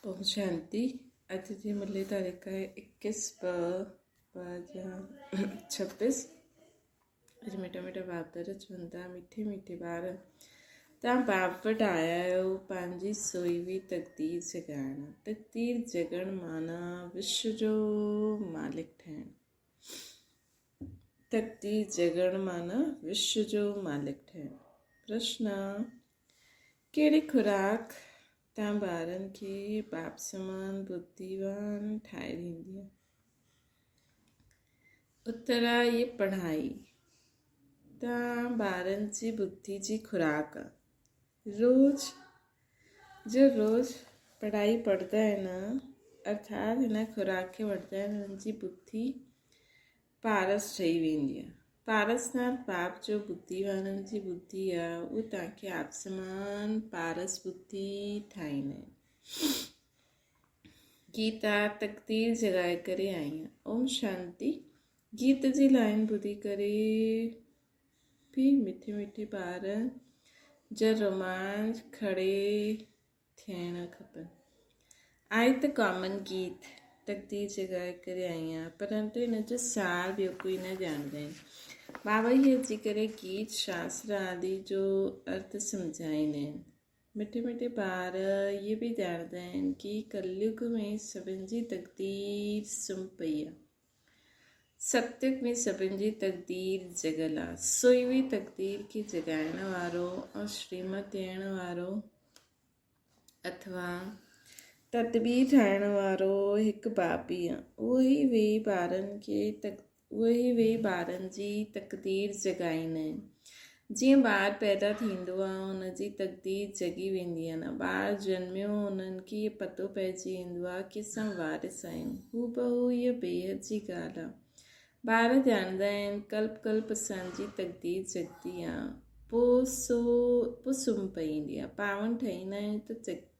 ओम शांति। अतिथि मुरली तारीख है 21/5/26। अज मिठा मिठा बाप दा रचवंदा मिठे मिठे बार तां बाप वटि आया आहियो पंहिंजी सोईवी तकदीर जॻाइण। तकदीर जॻण माना विश्व जो मालिक ठहिणु। तकदीर जॻण माना विश्व जो मालिक ठहिणु। प्रश्न: कहिड़ी खुराक तव्हां ॿारनि खे बाप समान बुद्धिवान ठाहे ॾींदी आहे? उत्तर आहे ये पढ़ाई। तव्हां ॿारनि जी बुद्धि जी खुराक आहे। रोज़ पढ़ाई पढ़ंदा आहिनि, अर्थात हिन खुराक खे वठंदा आहिनि, हुननि जी बुद्धि पारस ठही वेंदी आहे। पारसनाथ बाप जो बुद्धिवाननि जी बुद्धि आहे, उहो तव्हांखे आप समान पारस बुद्धि ठाहींदा आहिनि। गीता तकदीर जॻाए करे आई आहे। ओम शांति। गीत जी लाइन ॿुधी करे बि मिठे मिठे ॿार जा रोमांच खड़े थियणु खपनि। आहे त कॉमन गीत तकदीर जॻाए करे आई आहे, परंतु हिन जो सार ॿियो कोई न ॼाणंदा आहिनि। बाबा ई अची करे गीत शास्त्र आदि जो अर्थ सम्झाईंदा आहिनि। मिठे मिठे ॿार इहे बि ॼाणंदा आहिनि कि कलयुग में सभिनि जी तकदीर सुम्ही पई आहे। सतयुग में सभिनि जी तकदीर जॻल आहे। सोईवी तकदीर खे जॻाइण वारो ऐं श्रीमत ॾियण वारो अथवा तदबीर ठाहिण वारो हिकु बाप ई आहे। उहो ई वेही ॿारनि जी तकदीर जॻाईंदा आहिनि। जीअं ॿारु पैदा थींदो आहे, हुनजी तकदीर जॻी वेंदी आहे न। ॿारु ॼमियो, हुननि खे इहो पतो पइजी वेंदो आहे कि असां वारिस आहियूं। हूबहू इहा बेहद जी ॻाल्हि आहे। ॿार ॼाणंदा आहिनि कल्प कल्प असांजी तकदीर जॻंदी आहे, पोइ सुम्ही पईंदी आहे। पावन ठहींदा आहियूं त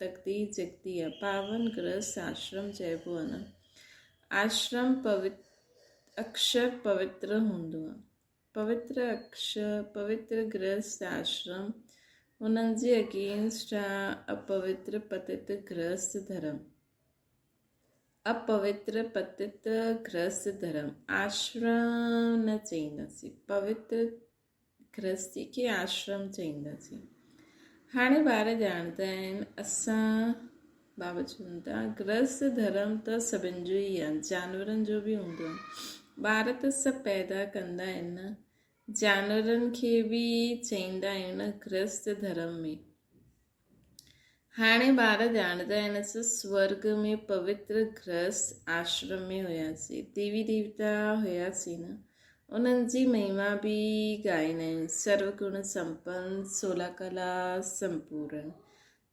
तकदीर जॻंदी आहे। पावन गृहस्थ आश्रम चइबो आहे न। आश्रम अक्षर पवित्र हूंदो आहे। पवित्र गृहस्थ आश्रम उन्हनि जे अगेंस्ट आहे अपवित्र पतित गृहस्थ धर्म। अपवित्र पतित गृहस्थ धर्म आश्रम न चईंदासीं, पवित्र गृहस्थी खे आश्रम चईंदासीं। हाणे ॿार ॼाणंदा आहिनि असां बाबा चवनि था गृहस्थ धर्म त सभिनि जो ई आहे, जानवरनि जो बि हूंदो आहे। ॿार त सभु पैदा कंदा आहिनि न, जानवरनि खे बि चईंदा आहियूं न गृहस्थ धर्म में। हाणे ॿार ॼाणंदा आहिनि असां स्वर्ग में पवित्र गृहस्थ आश्रम में हुयासीं, देवी देवता हुयासीं न, उन्हनि जी महिमा बि ॻाईंदा आहियूं। सर्वगुण संपन्न 16 कला संपूर्ण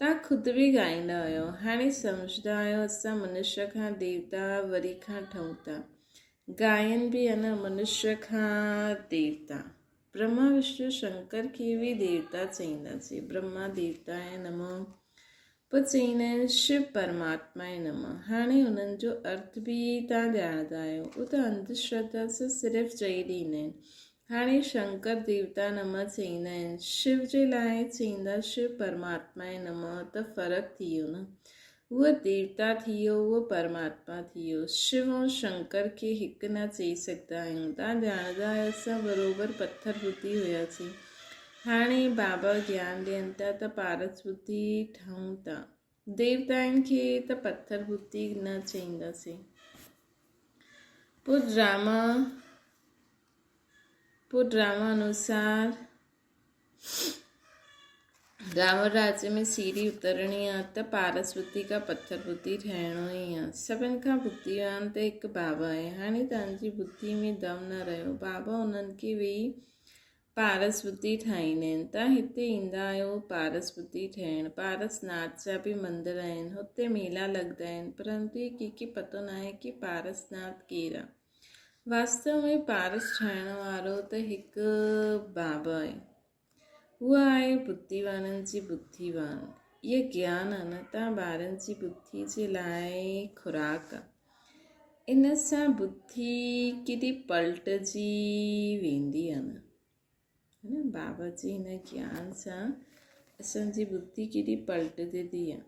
तव्हां ख़ुदि बि ॻाईंदा आहियो। हाणे सम्झंदा आहियो असां मनुष्य खां देवता वरी खां ठहूं था। गायन बि आहे न मनुष्य खां देवता। ब्रह्मा विष्णु शंकर खे बि देवता चईंदासीं। ब्रह्मा देवता आहे नमः, पोइ चईंदा आहिनि शिव परमात्मा आहे नमः। हाणे हुननि जो अर्थ बि तव्हां ॼाणंदा आहियो। उहो त अंधश्रद्धा सां सिर्फ़ु चई ॾींदा आहिनि। हाणे शंकर देवता नमः चईंदा आहिनि, शिव जे लाइ चईंदा शिव परमात्मा आहे नमः, त फ़र्क़ु थी वियो न। उहो देवता थी वियो, उहो परमात्मा थी वियो। शिव ऐं शंकर खे हिकु न चई सघंदा आहियूं। तव्हां ॼाणंदा आहियो असां बराबरि पत्थर बुद्धि हुयासीं। हाणे बाबा ज्ञान ॾियनि था त पारस बुद्धि ठहूं था। देवताउनि खे त पत्थर बुद्धि न चईंदासीं। पोइ ड्रामा अनुसार रावण राज्य में सीढ़ी उतरणी आहे त पारस बुद्धि खां पत्थर बुद्धि ठहिणो ई आहे। सभिनि खां बुद्धिवान त हिकु बाबा आहे। हाणे तव्हांजी बुद्धि में दम न रहियो, बाबा उन्हनि खे वेही पारस बुद्धि ठाहींदा आहिनि। तव्हां हिते ईंदा आहियो पारस बुद्धि ठहिणु। पारसनाथ जा बि मंदर आहिनि, हुते मेला लॻंदा आहिनि, परंतु कंहिंखे पतो न आहे कि पारसनाथ केरु आहे। वास्तव में पारस ठाहिण वारो त हिकु बाबा आहे। उहा आहे बुद्धिवाननि जी बुद्धिवान। इहा ज्ञान आहे न, तव्हां ॿारनि जी बुद्धि जे लाइ खुराक आहे। इन सां बुद्धि केॾी पलटजी वेंदी आहे न, बाबा जी हिन ज्ञान सां असांजी बुद्धि केॾी पलटंदी आहे।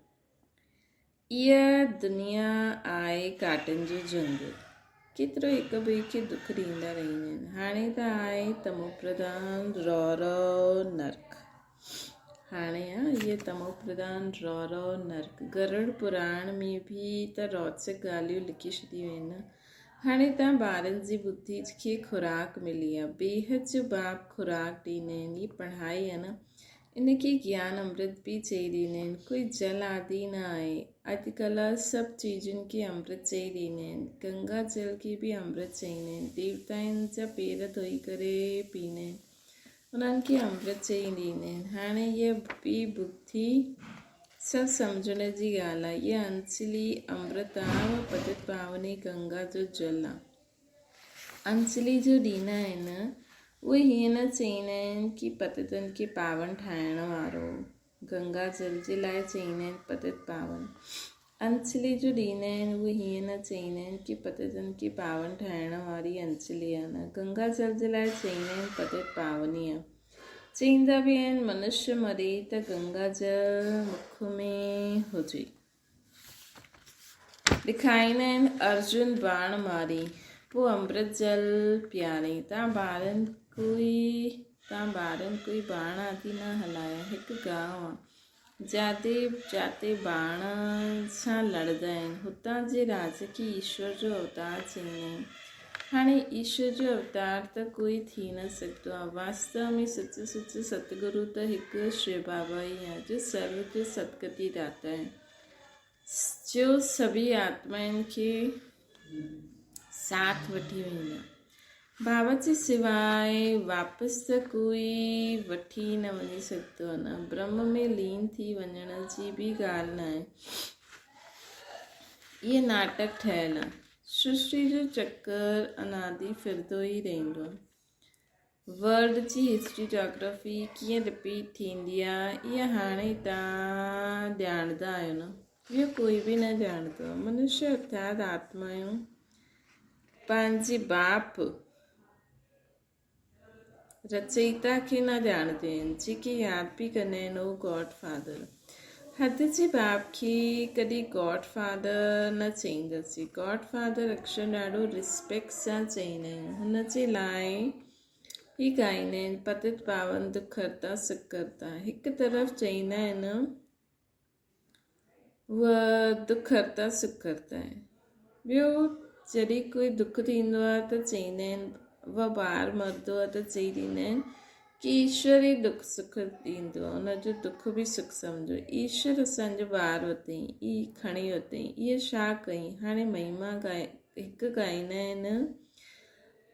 इहा दुनिया आहे काटनि जो जंगल, केतिरो हिक ॿिए खे दुख ॾींदा रहंदा आहिनि। हाणे त आहे तमो प्रधान रौरव नर्क। हाणे इहे तमो प्रधान रौरव नर्क। गरुड़ पुराण में बि त रोचक ॻाल्हियूं लिखी छॾियूं आहिनि। हाणे तव्हां ॿारनि जी बुद्धि खे खुराक मिली आहे, बेहद जो बाप खुराक ॾींदा आहिनि। इहा पढ़ाई आहे न, इनखे ज्ञान अमृत भी चई ॾींदा आहिनि। कोई जल आदि न आहे। अॼुकल्ह सभु चीजुनि खे अमृत चई ॾींदा आहिनि। गंगा जल खे बि अमृत चईंदा आहिनि। देवताउनि जा पेर धोई करे पीअंदा आहिनि, उन्हनि खे अमृत चई ॾींदा आहिनि। हाणे इहा बि बुद्धि सभु सम्झण जी ॻाल्हि आहे। इहा अंजलि अमृत आहे, पतित पावनी गंगा जो जल आहे। अंजलि जो ॾींदा आहिनि, उहे हीअं न चईंदा आहिनि कि पतितनि खे पावन ठाहिण वारो। गंगा जल जे लाइ चईंदा आहिनि पतित पावन। अंजलि जो ॾींदा आहिनि, उहे हीअं न चईंदा आहिनि कि पतितनि खे पावन ठाहिण वारी अंजलि आहे। न, गंगा जल जे लाइ चईंदा आहिनि पतित पावनी आहे। चईंदा बि आहिनि मनुष्य मरे त गंगा जल मुख में हुजे। ॾेखारींदा आहिनि अर्जुन बाण मारी, पोइ अमृत जल पीआरे। तव्हां ॿारनि कोई बाण आदि न हलाया। हिकु गांव आहे, जाते बाण सां लड़ंदा आहिनि। हुतां जे राज खे ईश्वर जो अवतार चईंदा आहिनि। हाणे ईश्वर जो अवतार त कोई थी न सघंदो आहे। वास्तव में सच सतगुरु त हिकु शिव बाबा ई आहे, जो सर्व जो सदगति दाता है, जो सभी आत्माउनि खे साथ वठी वेंदा। बाबा जे सिवाय वापसि त कोई वठी न वञी सघंदो आहे। न, ब्रह्म में लीन थी वञण जी बि ॻाल्हि न आहे। इहे नाटक ठहियल आहे। सृष्टि जो चक्कर अनादि फिरंदो ई रहंदो आहे। वर्ल्ड जी हिस्ट्री जोग्राफी कीअं रिपीट थींदी आहे, इहा हाणे तव्हां ॼाणंदा आहियो न। इहो कोई बि न ॼाणंदो आहे। मनुष्य अर्थात आत्माऊं पंहिंजे बाप रचयिता खे न ॼाणंदा आहिनि। जेके यादि बि कंदा आहिनि उहो गॉड फादर। हद जे बाप खे कॾहिं गॉड फादर न चईंदासीं। गॉड फादर अक्षर ॾाढो रिस्पेक्ट सां चईंदा आहियूं। हुन जे लाइ ही ॻाईंदा आहिनि पतित पावन दुख हरता सुख करता। हिकु तरफ़ चईंदा आहिनि उहा दुख हरता सुख करता आहे। ॿियो जॾहिं कोई दुख थींदो आहे त चईंदा आहिनि, उहा ॿार मरंदो आहे त चई ॾींदा आहिनि कि ईश्वर ई दुख सुख ॾींदो आहे, हुनजो दुख बि सुख सम्झो। ईश्वर असांजो ॿार वरितईं, ई खणी वरितईं, इहा छा कई। हाणे महिमा हिकु ॻाईंदा आहिनि,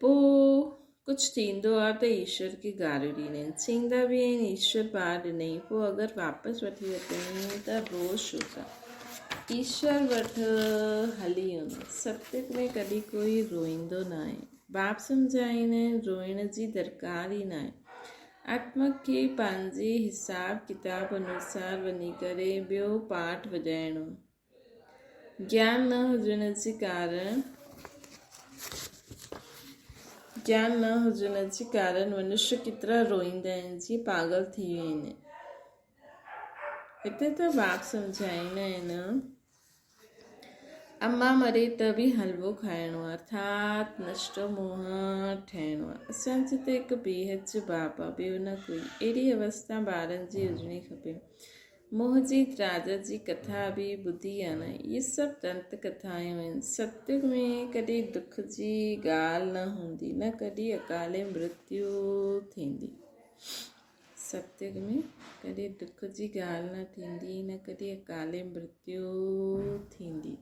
पोइ कुझु थींदो आहे त ईश्वर खे गारियूं ॾींदा आहिनि। चईंदा बि आहिनि ईश्वर ॿार ॾिनई, पोइ अगरि वापसि वठी वरितईं त रोज़ छो था। ईश्वर वटि हली वञो। सत्संग में कॾहिं कोई रोईंदो न आहे। बाप सम्झाईंदा आहिनि रोइण जी दरकार ई न आहे। आत्मा खे पंहिंजे हिसाब किताब अनुसार वञी करे ॿियो पाठ वॼाइणो। ज्ञान न हुजण जे कारण मनुष्य केतिरा रोईंदा आहिनि, जीअं पागल थी विया आहिनि। हिते त बाप सम्झाईंदा आहिनि अम्मा मरे त बि हलवो खाइणो आहे, अर्थात नष्टो मोह ठहिणो आहे। असांजो त हिकु बेहद जो बाप आहे, ॿियो न कोई। अहिड़ी अवस्था ॿारनि जी हुजणी खपे। मोह जी राजा जी कथा बि ॿुधी आहे न। इहे सभु दंत कथायूं आहिनि। सत्युग में कॾहिं दुख जी ॻाल्हि न हूंदी, न कॾहिं अकाले मृत्यु थींदी। सत्युग में कॾहिं दुख जी ॻाल्हि न थींदी, न कॾहिं अकाले मृत्यु थींदी।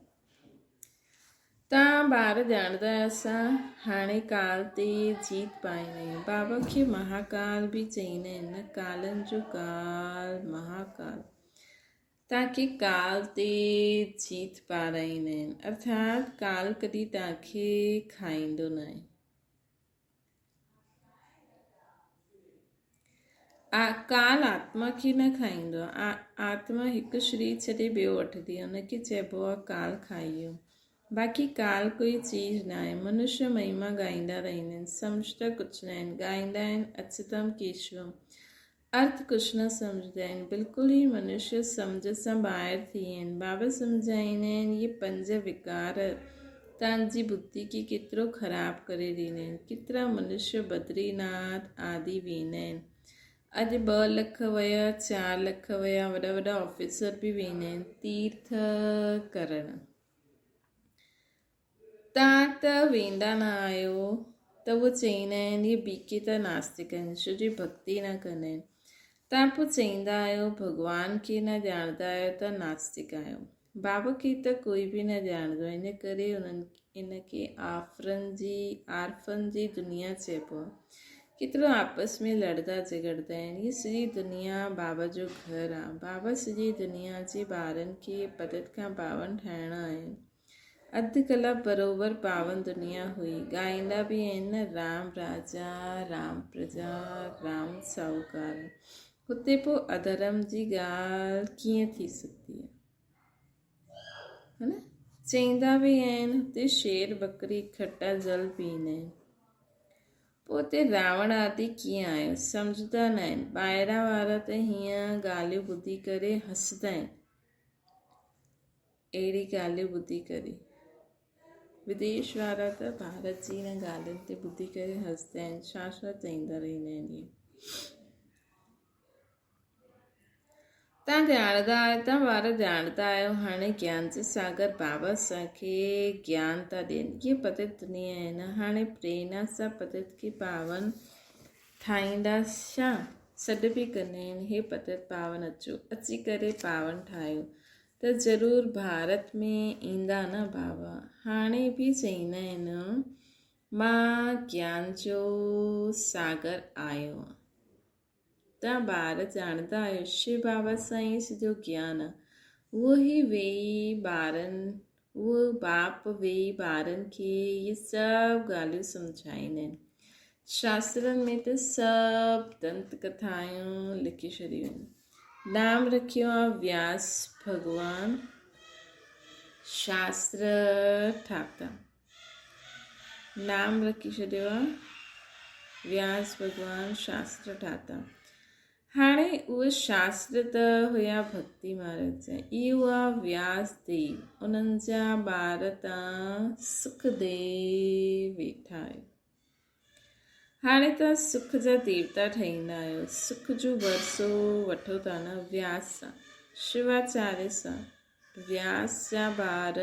तव्हां ॿार ॼाणंदा असां हाणे काल ते जीत पाईंदा आहियूं। बाबा खे महाकाल बि चईंदा आहिनि, न कालनि जो काल महाकाल। तव्हांखे काल ते जीत पाराईंदा आहिनि, अर्थात काल कॾहिं तव्हांखे खाईंदो न आहे। काल आत्मा खे न खाईंदो आहे। आत्मा हिकु शरीर छॾे ॿियो वठंदी आहे, हुनखे चइबो आहे काल खाई वियो। बाक़ी काल कोई चीज़ न आहे। मनुष्य महिमा ॻाईंदा रहंदा आहिनि, सम्झ त कुझु न आहिनि। ॻाईंदा आहिनि अच्युतम केशवम, अर्थ कुझु न सम्झंदा आहिनि, बिल्कुलु ई मनुष्य सम्झ सां ॿाहिरि थी विया आहिनि। बाबा सम्झाईंदा आहिनि इहे 5 विकार तव्हांजी बुद्धि खे केतिरो ख़राबु करे ॾींदा आहिनि। केतिरा मनुष्य बद्रीनाथ आदि वेंदा आहिनि। अॼु 2 लख विया, 4 लख विया, वॾा वॾा ऑफिसर बि वेंदा आहिनि तीर्थ करणु। तव्हां त वेंदा न आहियो त उहे चईंदा आहिनि इहे बीके त नास्तिक आहिनि, छो जो भक्ति न कंदा आहिनि। तव्हां पोइ चईंदा आहियो भॻवान खे न ॼाणंदा आहियो त नास्तिक आहियो। बाबा खे त कोई बि न ॼाणंदो आहे, इन करे इनखे आर्फन जी दुनिया चइबो आहे। केतिरो आपस में लड़दा झगड़दा आहिनि। हीअ सॼी दुनिया बाबा जो घरु आहे। बाबा सॼी दुनिया जे ॿारनि खे पदत खां पावन ठाहिणा आहिनि। अधु कलाक बराबरि पावन दुनिया हुई। ॻाईंदा बि आहिनि न, राम राजा राम प्रजा राम साहूकार। हुते पोइ अधर्म जी ॻाल्हि कीअं थी सघंदी है न। चईंदा बि आहिनि हुते शेर बकरी खटा जल पीअंदा आहिनि। पोइ हुते रावण आदि कीअं आयो, सम्झंदा न आहिनि। ॿाहिरां वारा त हीअं ॻाल्हियूं ॿुधी करे हसंदा आहिनि। अहिड़ी ॻाल्हियूं ॿुधी करे विदेश वारा त भारत जी हिन ॻाल्हियुनि ते ॿुधी करे हसंदा आहिनि। छा चईंदा रहंदा आहिनि इहे। तव्हां ॼाणंदा आहियो, तव्हां ॿार ॼाणंदा आहियो। हाणे ज्ञान जे सागर बाबा असांखे ज्ञान था ॾियनि। इहे पतित दुनिया आहिनि। हाणे प्रेरणा सां पतित खे पावन ठाहींदा छा? सॾु बि कंदा आहिनि, हे पतित पावन अचो, अची करे पावन ठाहियो। त ज़रूरु भारत में ईंदा न बाबा। हाणे बि चईंदा आहिनि मां ज्ञान जो सागर आयो आहे। तव्हां ॿार ॼाणंदा आहियो शिव बाबा साईं सॼो ज्ञान आहे। उहो बाप वेही ॿारनि खे इहे सभु ॻाल्हियूं सम्झाईंदा आहिनि। शास्त्रनि में त सभु दंत कथायूं लिखी छॾियूं आहिनि। नाम रखियो आहे व्यास भॻवान, शास्त्र ठाता। नाम रखी छॾियो आहे व्यास भॻवान, शास्त्र ठाता। हाणे उहे शास्त्र त हुया भक्ति महाराज जा, इहो आहे व्यास देव। उन्हनि जा ॿार तव्हां सुखदेव वेठा आहियो। हाणे तव्हां सुख जा देवता ठहींदा आहियो। सुख जो भरसो वठो था न व्यास सां, शिवाचार्य सां। व्यास जा ॿार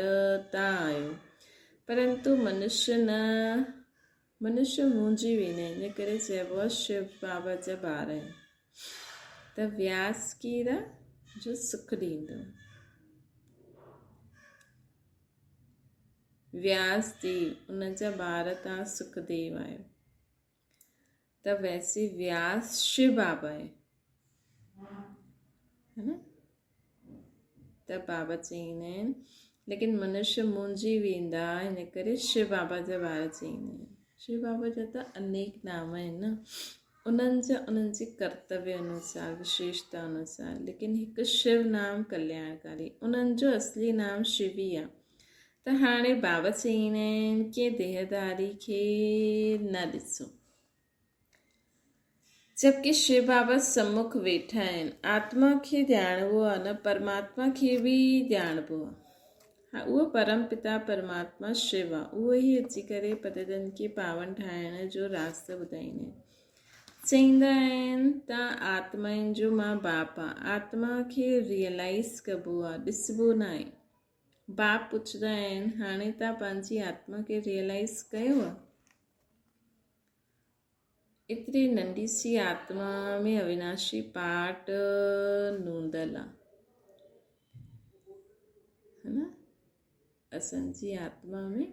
तव्हां आहियो, परंतु मनुष्य मुंहिंजी वेंदा आहिनि। इन करे चइबो आहे शिव बाबा जा ॿार आहिनि। त व्यास केरु आहे? जो सुख ॾींदो। व्यास देव उन जा ॿार तव्हां सुखदेव आहियो। त वैसे व्यास शिव बाबा आहे न। त बाबा चईंदा आहिनि लेकिन मनुष्य मुंहिंजी वेंदा, हिन करे शिव बाबा जा ॿार चईंदा आहिनि। शिव बाबा जा त अनेक नाम आहिनि न, उन्हनि जे कर्तव्य अनुसार, विशेषता अनुसार। लेकिन हिकु शिव नाम कल्याणकारी, उन्हनि जो असली नाम शिव ई आहे। त हाणे बाबा चईंदा आहिनि की देहदारी खे न ॾिसो, जबकि शिव बाबा सम्मुख वेठा आहिनि। आत्मा खे ॼाणबो आहे न, परमात्मा खे बि ॼाणबो आहे। हा, उहो परम पिता परमात्मा शिव आहे। उहो ई अची करे पतितनि खे पावन ठाहिण जो रास्तो ॿुधाईंदा आहिनि। चईंदा आहिनि तव्हां आत्माउनि जो मां बाप आहे। आत्मा खे रियलाइज़ कबो आहे, ॾिसबो न आहे। बाप पुछंदा आहिनि हाणे तव्हां पंहिंजी आत्मा खे रियलाइज़ कयो आहे? एतिरी नंढी सी आत्मा में अविनाशी पार्ट नूंदल आहे, है न। असांजी आत्मा में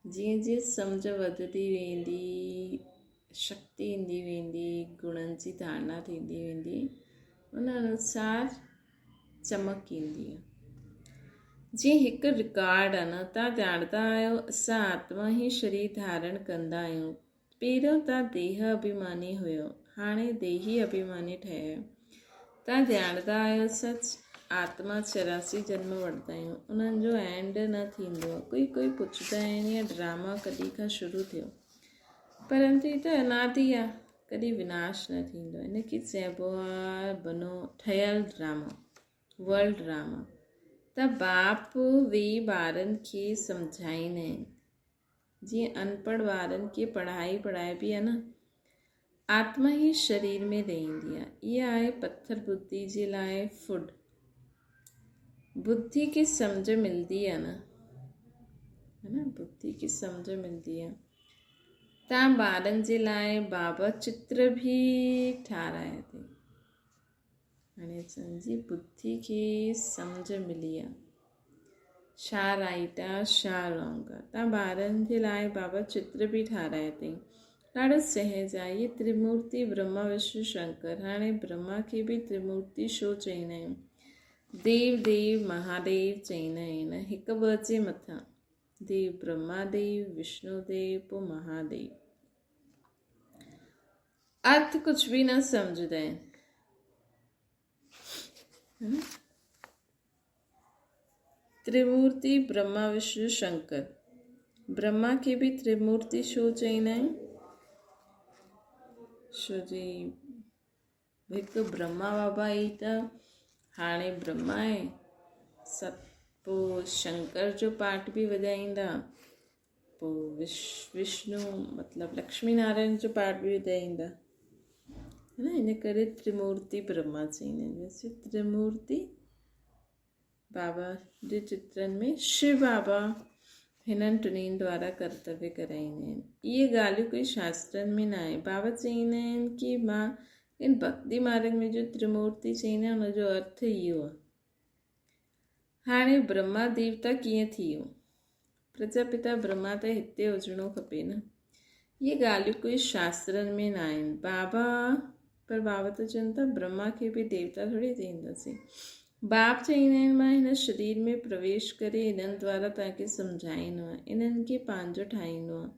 जीअं जीअं सम्झ वधंदी वेंदी, शक्ति ईंदी वेंदी, गुणनि जी धारणा थींदी वेंदी, उन अनुसार चमक ईंदी आहे। जीअं हिकु रिकॉर्ड आहे न, तव्हां ॼाणंदा आहियो असां आत्मा ई शरीर धारण कंदा आहियूं। पहिरियों तव्हां देह अभिमानी हुयो, हाणे देही अभिमानी ठहिया आहियो। तव्हां ॼाणंदा आहियो सच आत्मा 84 जन्म वठंदा आहियूं, उन्हनि जो एंड न थींदो आहे। कोई पुछंदा आहिनि इहा ड्रामा कॾहिं खां शुरू थियो, परंतु ही त अनादि आहे, कॾहिं विनाश न थींदो। इनखे चइबो आहे बनो ठहियलु ड्रामा, वर्ल्ड ड्रामा। त बाप वेही ॿारनि खे सम्झाईंदा आहिनि, जीअं अनपढ़ ॿारनि खे पढ़ाई पढ़ाइबी आहे न, आत्मा ई शरीर में रहंदी आहे। इहा आहे पत्थर बुद्धि जे लाइ फूड। बुद्धि खे सम्झ मिलंदी आहे न, है न, बुद्धि खे सम्झ मिलंदी आहे। तव्हां ॿारनि जे लाइ बाबा चित्र बि ठाराया अथई। हाणे सम्झी बुद्धि खे सम्झ मिली आहे, छा राइट आहे छा रॉन्ग आहे। तव्हां ॿारनि जे लाइ बाबा चित्र बि ठाराया अथई, ॾाढो सहज आहे। इहे त्रिमूर्ति ब्रह्मा विष्णु शंकर। हाणे ब्रह्मा खे बि त्रिमूर्ति छो चईंदा आहियूं? देव देव महादेव चईंदा आहिनि, हिकु ॿ जे मथां। देव ब्रह्मा देव, विष्णु देव, पोइ महादेव। अर्थ कुछ भी न समझदा आहिनि। त्रिमूर्ति ब्रह्मा विष्णु शंकर। ब्रह्मा खे बि त्रिमूर्ति छो चईंदा आहिनि? छो जी हिकु ब्रह्मा बाबा ई त हाणे ब्रह्मा आहे, पोइ शंकर जो पाठ बि वॼाईंदा, पोइ विष्णु मतिलबु लक्ष्मी नारायण जो पाठ बि वॼाईंदा, है न। इन करे त्रिमूर्ति ब्रह्मा चईंदा आहिनि। वैसे त्रिमूर्ति बाबा जे चित्रनि में शिव बाबा हिननि टिनिनि द्वारा कर्तव्य कराईंदा आहिनि। इहे ॻाल्हियूं कोई शास्त्रनि में न आहे। बाबा चईंदा आहिनि कि मां इन भक्ति मार्ग में जो त्रिमूर्ति चईंदा आहिनि हुनजो अर्थ इहो आहे। हाणे ब्रह्मा देवता कीअं थी वियो? प्रजापिता ब्रह्मा त हिते हुजणो खपे न। इहे ॻाल्हियूं कोई शास्त्रनि में न आहिनि। पर बाबा त चवनि था ब्रह्मा खे बि देवता थोरी चईंदासीं। बाप चईंदा आहिनि मां हिन शरीर में प्रवेश करे इन्हनि द्वारा तव्हांखे सम्झाईंदो आहे, इन्हनि खे पंहिंजो ठाहींदो आहे,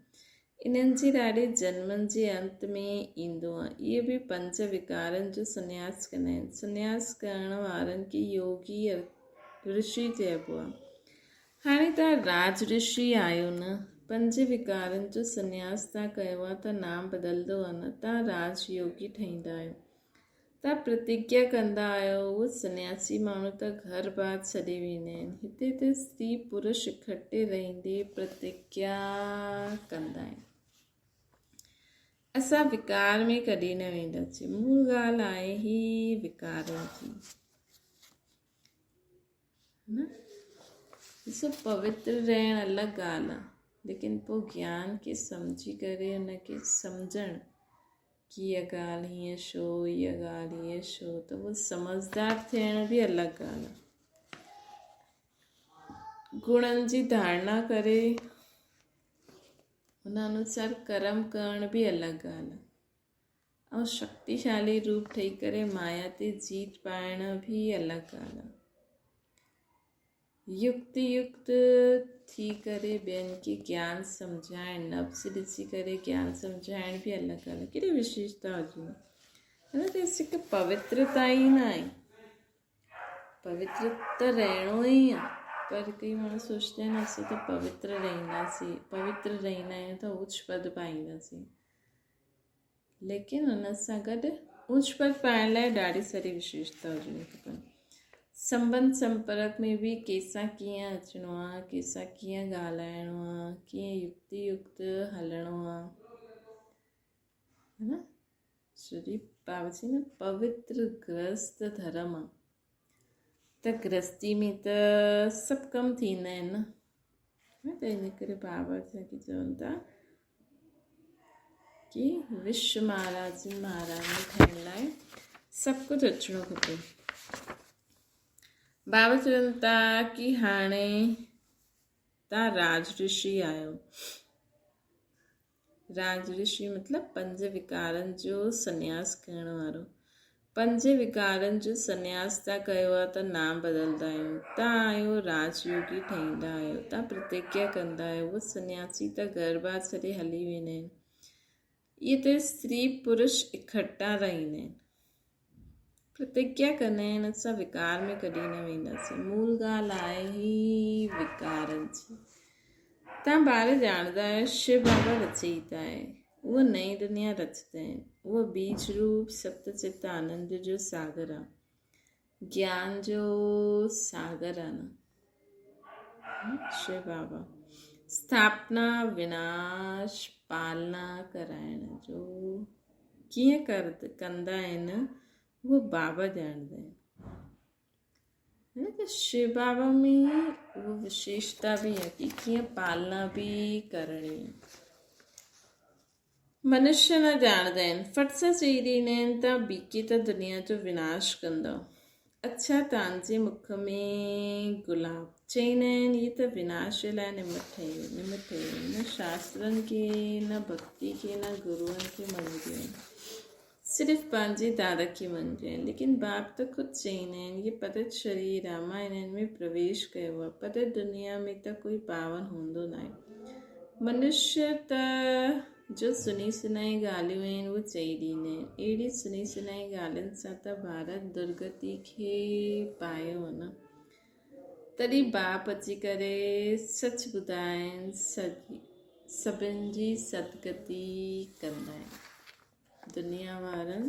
इन्हनि जे ॾाढे जन्मनि जे अंत में ईंदो आहे। इहे बि 5 विकारनि जो संन्यास कंदा आहिनि। संन्यास करण वारनि खे योगी ऋषि चइबो आहे। हाणे तव्हां राज ऋषि आहियो न, 5 विकारनि जो संन्यास तव्हां कयो आहे त नाम बदिलंदो आहे न, तव्हां राजयोगी ठहींदा आहियो। तव्हां प्रतिज्ञा कंदा आहियो। उहे सन्यासी माण्हू त घर बार छॾे वेंदा आहिनि। हिते त स्त्री पुरुष इकट्ठे रहंदे प्रतिज्ञा कंदा आहिनि। असां विकार में कॾहिं न वेंदासीं। मूल ॻाल्हि आहे ही विकारनि जी, न। ॾिसो, पवित्र रहणु अलॻि ॻाल्हि आहे, लेकिन पोइ ज्ञान खे सम्झी करे हुनखे सम्झणु कि इहा ॻाल्हि हीअं छो, इहा ॻाल्हि हीअं छो, त उहो समझदार थियण बि अलॻि ॻाल्हि आहे। गुणनि जी धारणा करे हुन अनुसार कर्म करण बि अलॻि ॻाल्हि आहे। ऐं शक्तिशाली रूप ठही करे माया ते जीत पाइण बि अलॻि ॻाल्हि आहे। युक्त थी करे ॿियनि खे ज्ञान सम्झाइण, नफ़्स ॾिसी करे ज्ञान सम्झाइण बि अलॻि ॻाल्हि आहे। कहिड़ी विशेषता हुजे, है न। त हिकु पवित्रता ई न आहे। पवित्र त रहणो ई आहे, पर कई माण्हू सोचंदा आहिनि असां त पवित्र रहंदासीं, पवित्र रहंदा आहियूं त उच्च पद पाईंदासीं, लेकिन हुन सां गॾु उच्च पद पाइण लाइ ॾाढी सारी विशेषता हुजणी खपनि। संबंध संपर्क में बि कंहिंसां कीअं अचिणो आहे, कंहिंसां कीअं ॻाल्हाइणो आहे, कीअं युक्त हलणो आहे, है न। श्री बाबा जी न पवित्र गृहस्थ धर्म आहे। त गृहस्थी में त सभु कम थींदा आहिनि न, त इन करे बाबा असांखे चवनि था कि विश्व महाराज ठहिण लाइ सभु कुझु अचिणो खपे। बाबा चवनि था कि हाणे तव्हां राज ऋषि आहियो। राज ऋषि मतिलबु 5 विकारनि जो संन्यास करण वारो। 5 विकारनि जो संन्यास तव्हां कयो आहे त नाम बदिलंदा आहियो। तव्हां आहियो राजयोगी ठहींदा आहियो। तव्हां प्रतिज्ञा कंदा आहियो। उहे सन्यासी त घर बार छॾे हली वेंदा आहिनि। इहे त स्त्री पुरुष इकट्ठा रहंदा आहिनि, प्रतिज्ञा कंदा आहिनि असां विकार में कॾहिं न वेंदासीं। मूल ॻाल्हि आहे ही विकारनि जी। तव्हां ॿार ॼाणंदा आहियो शिव बाबा रचयिता आहे। उहो नई दुनिया रचंदा आहिनि। उहो बीज रूप सप्तचित आनंद जो सागर आहे, ज्ञान जो सागर आहे न शिव बाबा। स्थापना विनाश पालना कराइण जो कीअं कंदा आहिनि उहो बाबा ॼाणंदा आहिनि। त शिव बाबा में उहा विशेषता बि आहे कि कीअं पालना बि करणी। मनुष्य न ॼाणंदा आहिनि, फट सां चई ॾींदा आहिनि तव्हां बीकी त दुनिया जो विनाश कंदव। अच्छा तव्हांजे मुख में गुलाब चईंदा आहिनि इहे त विनाश जे लाइ निमित न शास्त्रनि खे न भक्ति खे न गुरूअनि खे मञंदियूं आहिनि, सिर्फ़ु पंहिंजे दादा खे मञंदियूं आहिनि। लेकिन बाप त ख़ुदि चईंदा आहिनि इहे पतित शरीर आहे, मां इन्हनि में प्रवेश कयो आहे। पतित दुनिया में त कोई पावन हूंदो न आहे। मनुष्य त जो सुनी सुनाई ॻाल्हियूं आहिनि उहे चई ॾींदा आहिनि। अहिड़ी सुनी सुनाई ॻाल्हियुनि सां त भारत दुर्गति खे पायो न। तॾहिं बाप अची करे सच ॿुधाइनि, सभिनि जी सदगति कंदा आहिनि। दुनिया वारनि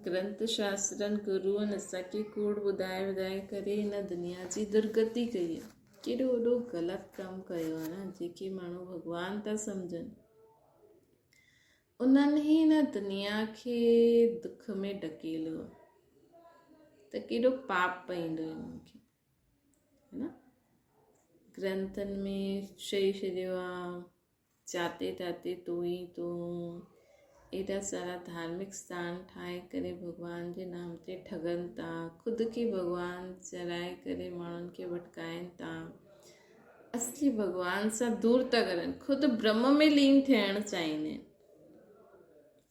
ग्रंथ शास्त्रनि गुरूअनि असांखे कूड़ ॿुधाए करे हिन दुनिया जी दुर्गति कई आहे। केॾो वॾो ग़लति कमु कयो आहे न। जेके माण्हू भॻवान था सम्झनि उन्हनि ई हिन दुनिया खे दुख में ढकेलियो त केॾो पाप पईंदो हिननि खे, है न। ग्रंथनि में चई छॾियो आहे जाते ताते तूं ई तूं। एॾा सारा धार्मिक स्थान ठाहे करे भॻवान जे नाम ते ठगनि था, ख़ुदि खे भॻवान चराए करे माण्हुनि खे भटकाइनि था, असली भॻवान सां दूर था करनि, ख़ुदि ब्रह्म में लीन थियणु चाहींदा आहिनि।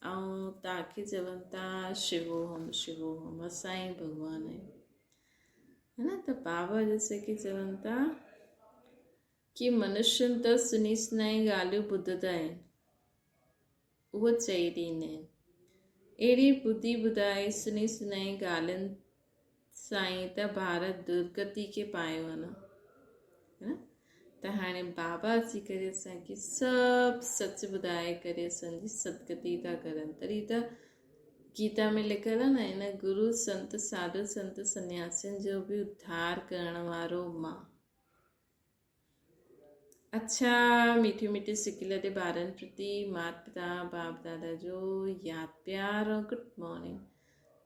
ऐं तव्हांखे चवनि था शिवोहम असां ई भॻवान आहियूं, है न। त बाबा जैसे चवनि था कि मनुष्यनि त सुनी सुनाई ॻाल्हियूं ॿुधंदा आहिनि, उहो चई ॾींदा आहिनि। अहिड़ी ॿुधी ॿुधाई सुनी सुनाई ॻाल्हियुनि सां ई त भारत दुर्गति खे पायो आहे न, है न। त हाणे बाबा अची करे असांखे सभु सच ॿुधाए करे असांजी सदगति था करनि। तॾहिं त गीता में लिखियल आहे न, हिन गुरु संत साधु संत सन्यासियुनि जो बि उद्धार करण वारो मां। अच्छा मीठी मीठी सिकिल जे ॿारनि प्रति माता पिता बाप दादा जो यादि प्यार और गुड मॉर्निंग।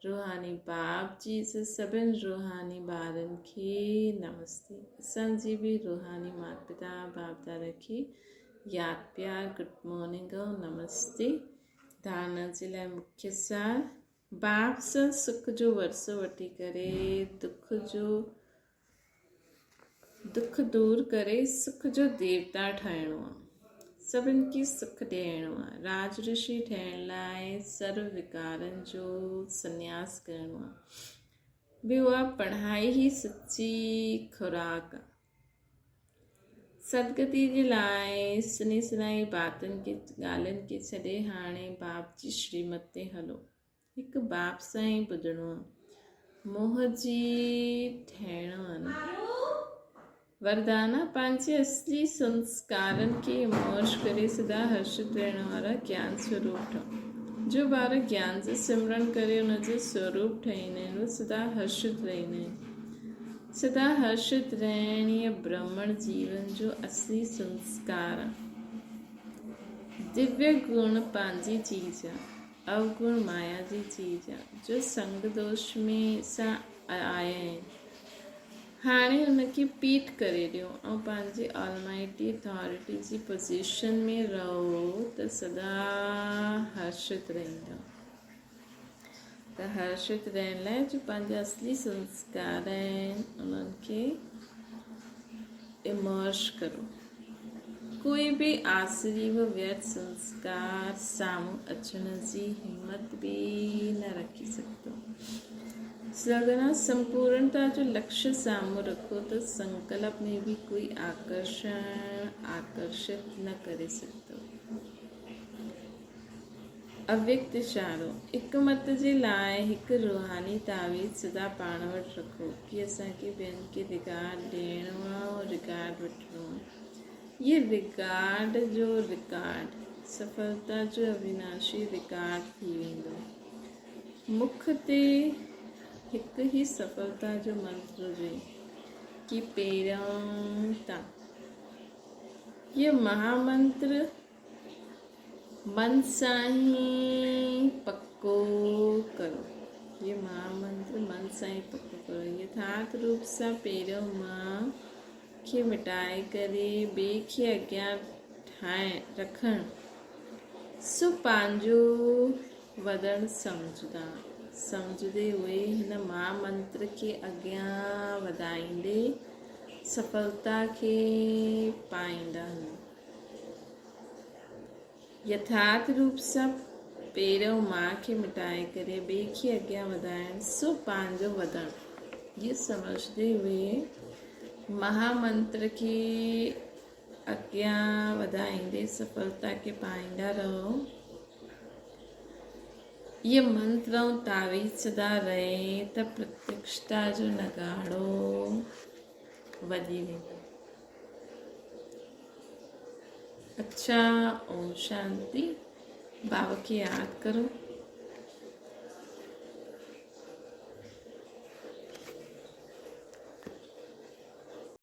रूहानी बाप जी सभिनि रूहानी ॿारनि खे नमस्ते। असांजी बि रूहानी माता पिता बाप दादा खे यादि प्यार गुड मॉर्निंग और नमस्ते। धारणा जे लाइ मुख्य सार, बाप सां सुख जो वरसो वठी करे दुख दूर करे सुख जो देवता ठाहिणो आहे, सभिनि खे सुख ॾियणो आहे। राज ऋषि ठहिण लाइ सर्व विकारनि जो संन्यास करणो आहे। ॿियो आहे पढ़ाई ही सच्ची खुराक आहे। सदगति जे लाइ सुनी सुनाई ॻाल्हियुनि खे छॾे हाणे बाप जी श्रीमत ते हलो। हिकु बाप सां ई ॿुधणो आहे, मोह जी ठहिणो आहे न। वरदान पंहिंजे असली संस्कारनि खे इमर्ज करे सदा हर्षित रहण वारा ज्ञान स्वरूप ठहो। जो ॿार ज्ञान जो सिमरन करे हुनजो स्वरूप ठहींदा आहिनि उहे सदा हर्षित रहंदा आहिनि। सदा हर्षित रहण इहे ब्राह्मण जीवन जो असली संस्कार आहे। दिव्य गुण पंहिंजी चीज़ आहे, अवगुण माया जी चीज़ आहे जो संग दोष में सां आया आहिनि। हाणे हुनखे पीठ करे ॾियो ऐं पंहिंजे ऑलमाइटी अथॉरिटी जी पोज़ीशन में रहो त सदा हर्षित रहंदो। त हर्षित रहण लाइ जो पंहिंजा असली संस्कार आहिनि उन्हनि खे इमर्ज करो। कोई बि आसरी व व्यर्थ संस्कार साम्हूं अचण जी हिम्मत बि न रखी सघंदो। सगना संपूर्णता जो लक्ष्य साम्हूं रखो त संकल्प में भी कोई आकर्षित न करे सघंदो। अव्यक्त इशारो, हिकु मत जे लाइ हिकु रूहानी तावीज़ सदा पाण वटि रखो कि असांखे ॿियनि खे रिगार्ड ॾियणो आहे और रिगार्ड वठिणो आहे। ये रिगार्ड जो रिकॉर्ड सफलता जो अविनाशी रिकॉर्ड थी वेंदो। मुख ते हिकु ई सफलता जो मंत्र हुजे कि पहिरियों तां ये महामंत्र मन सां ई पक्को करो। ये महामंत्र मन सां ई पक्को करो। यथार्थ रूप सां पहिरियों मां खे मिटाए करे ॿिए खे अॻियां ठाहे रखणु सो पंहिंजो वधणु सम्झंदे उहे हिन महामंत्र खे अॻियां वधाईंदे सफलता खे पाईंदा आहिनि। यथार्थ रूप सां पहिरियों मां खे मिटाए करे ॿिए खे अॻियां वधाइणु सो पंहिंजो वधणु ये समझदे हुए महामंत्र खे अॻियां वधाईंदे सफलता खे पाईंदा रहो। ये मंत्र ऐं तावीज़ सदा रहे त प्रत्यक्षता जो नगाड़ो वॼी वेंदो। अच्छा, ओम शांति। बाबा खे यादि करो।